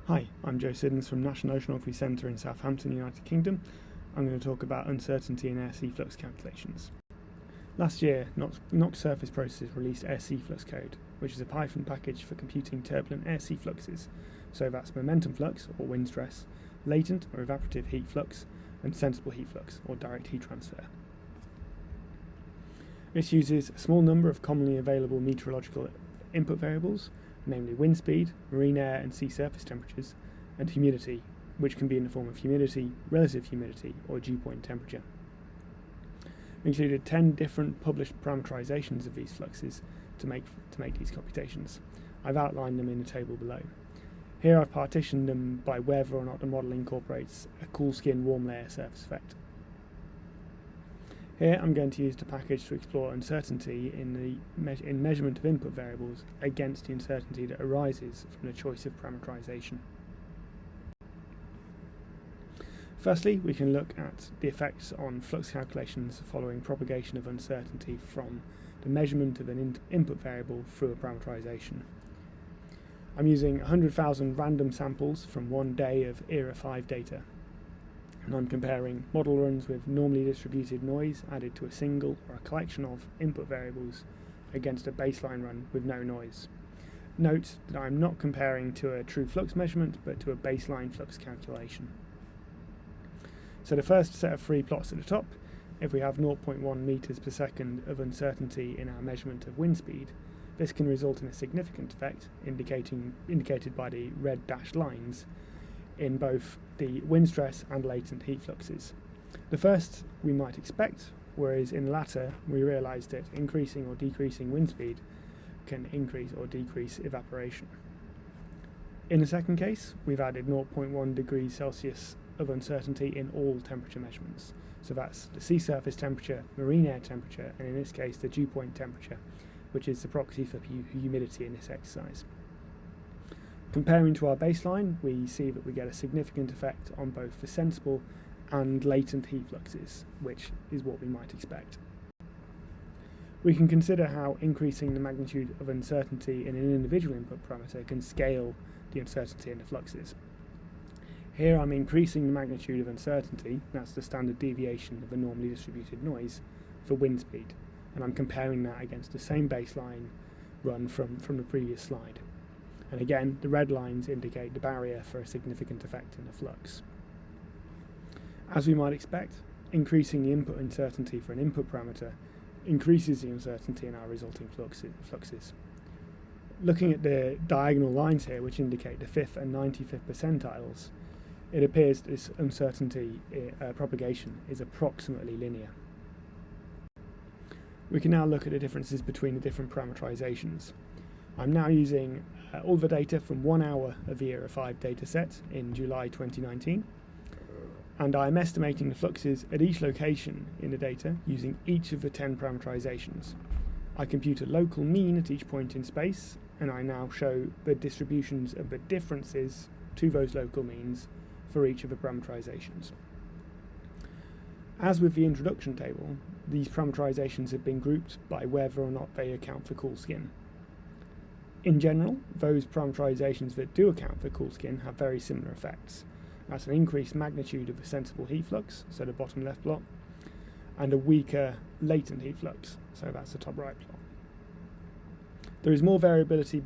Hi, I'm Joe Siddons from National Oceanography Centre in Southampton, United Kingdom. I'm going to talk about uncertainty in AirSeaFlux calculations. Last year, NOx Surface Processors released AirSeaFluxCode, which is a Python package for computing turbulent AirSea fluxes, so that's momentum flux, or wind stress, latent or evaporative heat flux, and sensible heat flux, or direct heat transfer. This uses a small number of commonly available meteorological input variables, namely wind speed, marine air and sea surface temperatures, and humidity, which can be in the form of humidity, relative humidity, or dew point temperature. We included 10 different published parameterisations of these fluxes to make these computations. I've outlined them in the table below. Here I've partitioned them by whether or not the model incorporates a cool skin warm layer surface effect. Here I'm going to use the package to explore uncertainty in measurement of input variables against the uncertainty that arises from the choice of parameterisation. Firstly, we can look at the effects on flux calculations following propagation of uncertainty from the measurement of an input variable through a parameterisation. I'm using 100,000 random samples from one day of ERA 5 data, and I'm comparing model runs with normally distributed noise added to a single or a collection of input variables against a baseline run with no noise. Note that I'm not comparing to a true flux measurement, but to a baseline flux calculation. So the first set of three plots at the top, if we have 0.1 meters per second of uncertainty in our measurement of wind speed, this can result in a significant effect, indicated by the red dashed lines, in both the wind stress and latent heat fluxes. The first we might expect, whereas in the latter we realise that increasing or decreasing wind speed can increase or decrease evaporation. In the second case, we've added 0.1 degrees Celsius of uncertainty in all temperature measurements. So that's the sea surface temperature, marine air temperature, and in this case the dew point temperature, which is the proxy for humidity in this exercise. Comparing to our baseline, we see that we get a significant effect on both the sensible and latent heat fluxes, which is what we might expect. We can consider how increasing the magnitude of uncertainty in an individual input parameter can scale the uncertainty in the fluxes. Here I'm increasing the magnitude of uncertainty, that's the standard deviation of a normally distributed noise, for wind speed, and I'm comparing that against the same baseline run from the previous slide. And again, the red lines indicate the barrier for a significant effect in the flux. As we might expect, increasing the input uncertainty for an input parameter increases the uncertainty in our resulting fluxes. Looking at the diagonal lines here, which indicate the 5th and 95th percentiles, it appears this uncertainty propagation is approximately linear. We can now look at the differences between the different parameterisations. I'm now using all the data from 1 hour of the ERA 5 dataset in July 2019, and I'm estimating the fluxes at each location in the data using each of the 10 parameterisations. I compute a local mean at each point in space, and I now show the distributions of the differences to those local means for each of the parameterisations. As with the introduction table, these parameterisations have been grouped by whether or not they account for cool skin. In general, those parameterisations that do account for cool skin have very similar effects. That's an increased magnitude of the sensible heat flux, so the bottom left plot, and a weaker latent heat flux, so that's the top right plot. There is more variability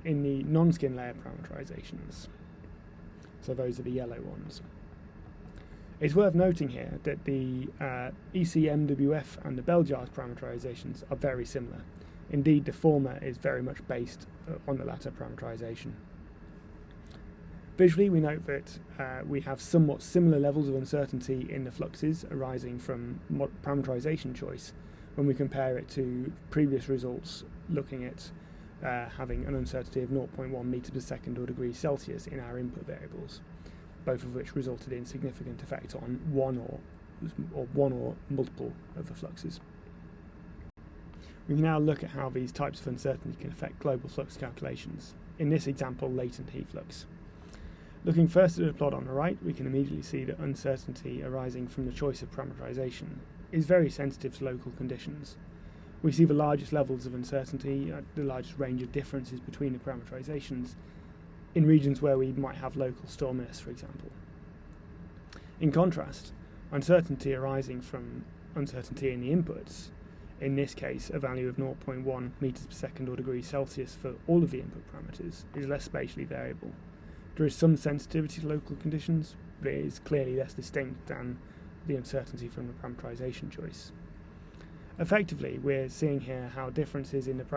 in the non-skin layer parameterisations, so those are the yellow ones. It's worth noting here that the ECMWF and the bell jars parameterisations are very similar. Indeed, the former is very much based on the latter parameterisation. Visually, we note that we have somewhat similar levels of uncertainty in the fluxes arising from parameterisation choice when we compare it to previous results looking at having an uncertainty of 0.1 meters per second or degrees Celsius in our input variables, both of which resulted in significant effect on one or multiple of the fluxes. We can now look at how these types of uncertainty can affect global flux calculations, in this example latent heat flux. Looking first at the plot on the right, we can immediately see that uncertainty arising from the choice of parameterisation is very sensitive to local conditions. We see the largest levels of uncertainty, the largest range of differences between the parameterisations in regions where we might have local storminess, for example. In contrast, uncertainty arising from uncertainty in the inputs, in this case a value of 0.1 meters per second or degrees Celsius for all of the input parameters, is less spatially variable. There is some sensitivity to local conditions, but it is clearly less distinct than the uncertainty from the parameterisation choice. Effectively, we're seeing here how differences in the way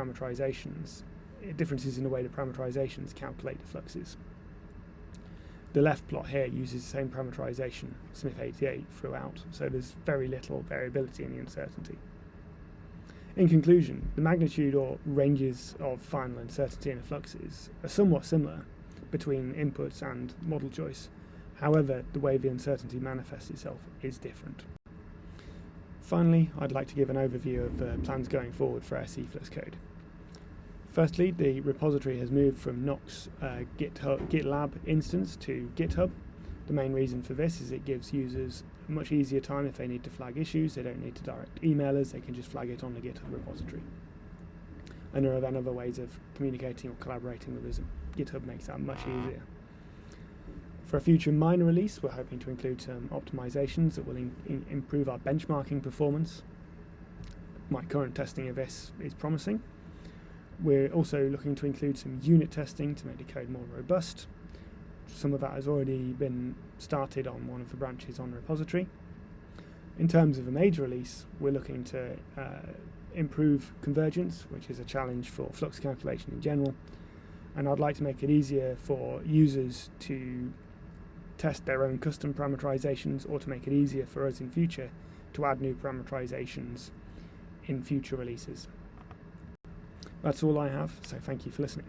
the parameterisations calculate the fluxes. The left plot here uses the same parameterisation, Smith 88, throughout, so there's very little variability in the uncertainty. In conclusion, the magnitude or ranges of final uncertainty in the fluxes are somewhat similar between inputs and model choice. However, the way the uncertainty manifests itself is different. Finally, I'd like to give an overview of the plans going forward for AirSeaFluxCode. Firstly, the repository has moved from Nock's GitLab instance to GitHub. The main reason for this is it gives users a much easier time if they need to flag issues. They don't need to direct email us, they can just flag it on the GitHub repository. And there are then other ways of communicating or collaborating with us. GitHub makes that much easier. For a future minor release, we're hoping to include some optimizations that will improve our benchmarking performance. My current testing of this is promising. We're also looking to include some unit testing to make the code more robust. Some of that has already been started on one of the branches on the repository. In terms of a major release, we're looking to improve convergence, which is a challenge for flux calculation in general. And I'd like to make it easier for users to test their own custom parameterizations, or to make it easier for us in future to add new parameterizations in future releases. That's all I have, so thank you for listening.